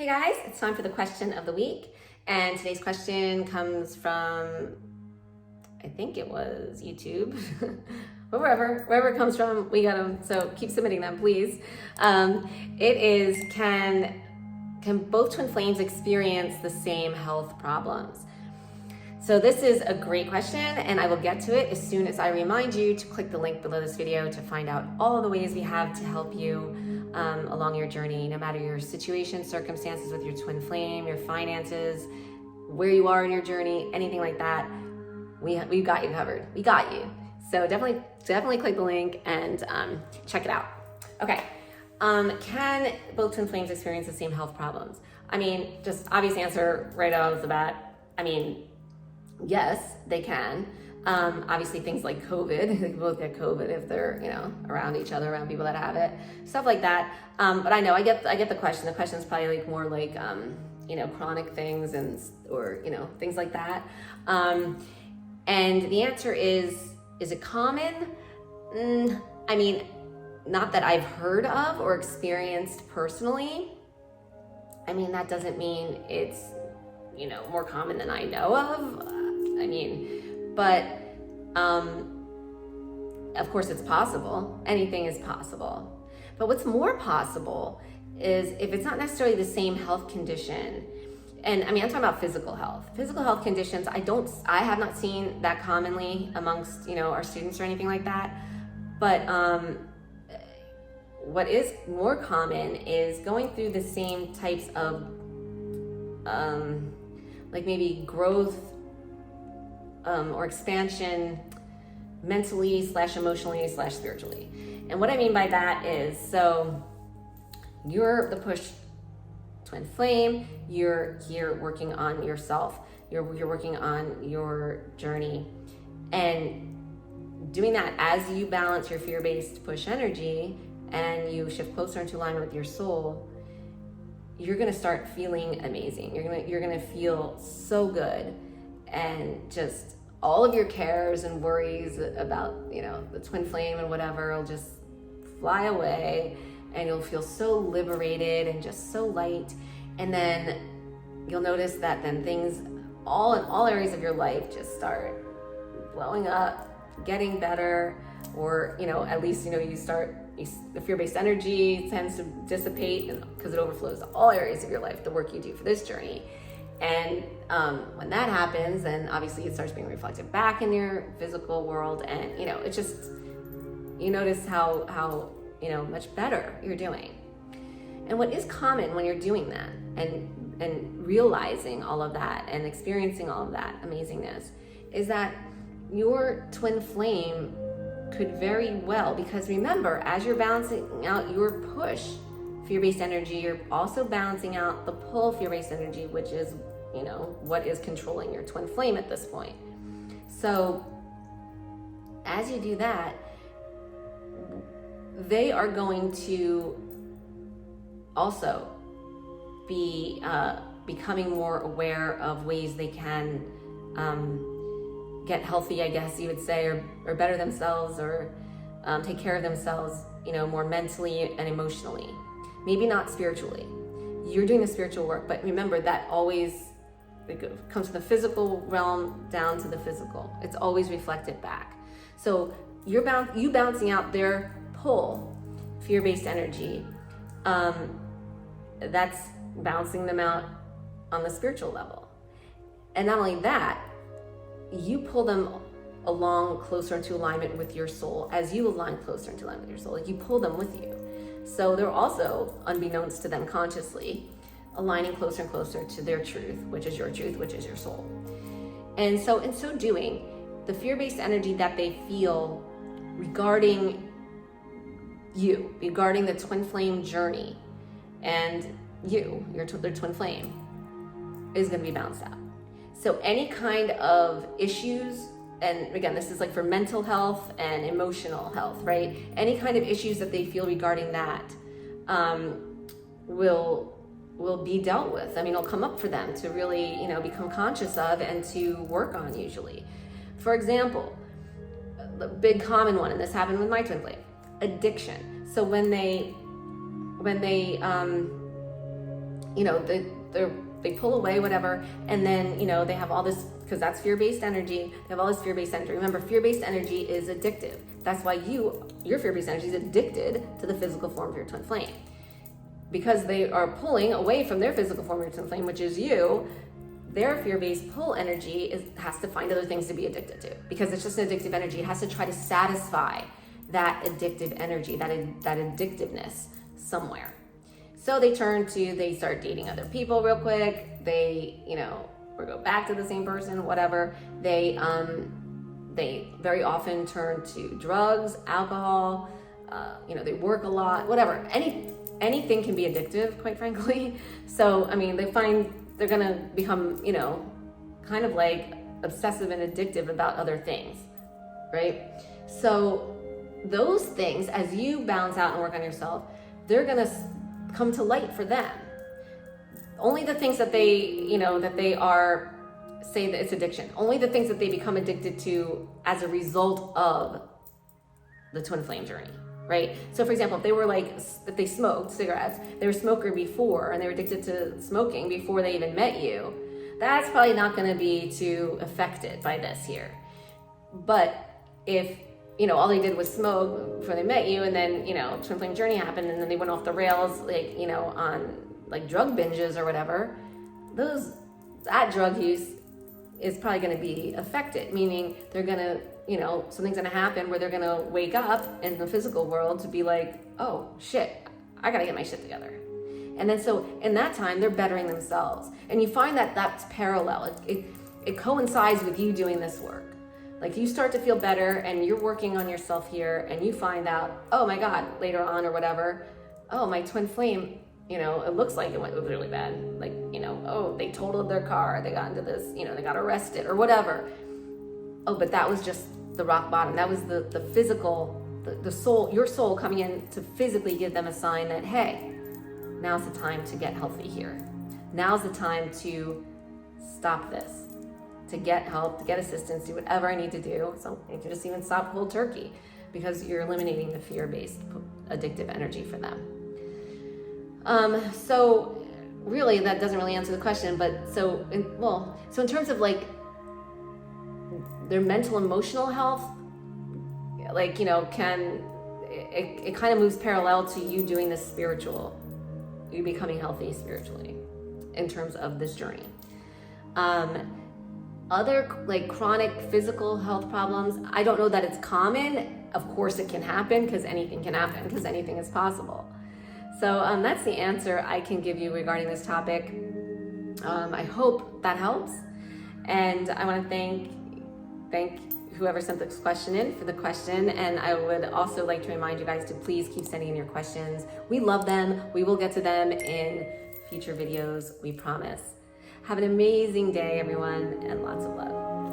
Hey guys, it's time for the question of the week. And today's question comes from, I think it was YouTube, wherever it comes from, we got them. So keep submitting them, please. It is, can both twin flames experience the same health problems? So this is a great question, and I will get to it as soon as I remind you to click the link below this video to find out all the ways we have to help you along your journey, no matter your situation, circumstances with your twin flame, your finances, where you are in your journey, anything like that. We've got you covered. We got you. So definitely click the link and check it out. Okay. Can both twin flames experience the same health problems? I mean, just obvious answer right off the bat. I mean, yes, they can. Obviously things like COVID, they can both get COVID if they're, around each other, around people that have it, stuff like that. But I know I get the question. The question is probably like more like, chronic things or things like that. And the answer is it common? I mean, not that I've heard of or experienced personally. I mean, that doesn't mean it's, more common than I know of. But of course it's possible. Anything is possible. But what's more possible is if it's not necessarily the same health condition. And I'm talking about physical health. Physical health conditions, I have not seen that commonly amongst, our students or anything like that. But what is more common is going through the same types of like maybe growth or expansion mentally / emotionally / spiritually. And what I mean by that is, so you're the push twin flame, you're here working on yourself, you're working on your journey, and doing that as you balance your fear-based push energy and you shift closer into alignment with your soul, you're gonna start feeling amazing. You're gonna feel so good, and just all of your cares and worries about, the twin flame and whatever will just fly away, and you'll feel so liberated and just so light. And then you'll notice that then things in all areas of your life just start blowing up, getting better, or, at least, the fear-based energy tends to dissipate because it overflows to all areas of your life, the work you do for this journey. And when that happens, then obviously it starts being reflected back in your physical world, and it's just, you notice how much better you're doing. And what is common when you're doing that and realizing all of that and experiencing all of that amazingness is that your twin flame could very well, because remember, as you're balancing out your push fear-based energy, you're also balancing out the pull fear-based energy, which is, what is controlling your twin flame at this point. So as you do that, they are going to also be becoming more aware of ways they can get healthy, I guess you would say, or better themselves, or take care of themselves, more mentally and emotionally. Maybe not spiritually. You're doing the spiritual work, but remember that always comes from the physical realm down to the physical. It's always reflected back. So you balancing out their pull, fear-based energy, that's balancing them out on the spiritual level. And not only that, you pull them along closer into alignment with your soul as you align closer into alignment with your soul. Like, you pull them with you. So they're also, unbeknownst to them consciously, aligning closer and closer to their truth, which is your truth, which is your soul. And so in so doing, the fear-based energy that they feel regarding you, regarding the twin flame journey, and their twin flame, is going to be balanced out. So any kind of issues, and again, this is like for mental health and emotional health, right? Any kind of issues that they feel regarding that will be dealt with. It'll come up for them to really, become conscious of and to work on usually. For example, the big common one, and this happened with my twin flame, addiction. So when they they pull away, whatever, and then, they have all this, because that's fear-based energy. They have all this fear-based energy. Remember, fear-based energy is addictive. That's why your fear-based energy is addicted to the physical form of your twin flame. Because they are pulling away from their physical form of your twin flame, which is you, their fear-based pull energy has to find other things to be addicted to, because it's just an addictive energy. It has to try to satisfy that addictive energy, that addictiveness somewhere. So they start dating other people real quick. They, or go back to the same person, whatever. They very often turn to drugs, alcohol, they work a lot, whatever. Anything can be addictive, quite frankly. So, they find they're gonna become, kind of like obsessive and addictive about other things, right? So those things, as you balance out and work on yourself, they're gonna come to light for them. Only the things that they say that it's addiction, only the things that they become addicted to as a result of the twin flame journey, right? So for example, if they smoked cigarettes, they were a smoker before, and they were addicted to smoking before they even met you, that's probably not going to be too affected by this here. But if all they did was smoke before they met you, and then, twin flame journey happened, and then they went off the rails, on like drug binges or whatever, that drug use is probably going to be affected, meaning they're going to, something's going to happen where they're going to wake up in the physical world to be like, oh shit, I got to get my shit together. And then so in that time, they're bettering themselves. And you find that that's parallel. It coincides with you doing this work. Like you start to feel better and you're working on yourself here, and you find out, oh my God, later on or whatever, oh, my twin flame, it looks like it was really bad. Like, oh, they totaled their car, they got into this, they got arrested or whatever. Oh, but that was just the rock bottom. That was the physical, the soul, your soul coming in to physically give them a sign that, hey, now's the time to get healthy here. Now's the time to stop this, to get help, to get assistance, do whatever I need to do. So you can just even stop cold turkey, because you're eliminating the fear-based addictive energy for them. So really that doesn't really answer the question, but so in terms of like their mental emotional health, like, it kind of moves parallel to you doing this spiritual, you becoming healthy spiritually in terms of this journey. Other like chronic physical health problems, I don't know that it's common. Of course it can happen, because anything can happen, because anything is possible. So that's the answer I can give you regarding this topic. I hope that helps. And I want to thank whoever sent this question in for the question. And I would also like to remind you guys to please keep sending in your questions. We love them. We will get to them in future videos, we promise. Have an amazing day, everyone, and lots of love.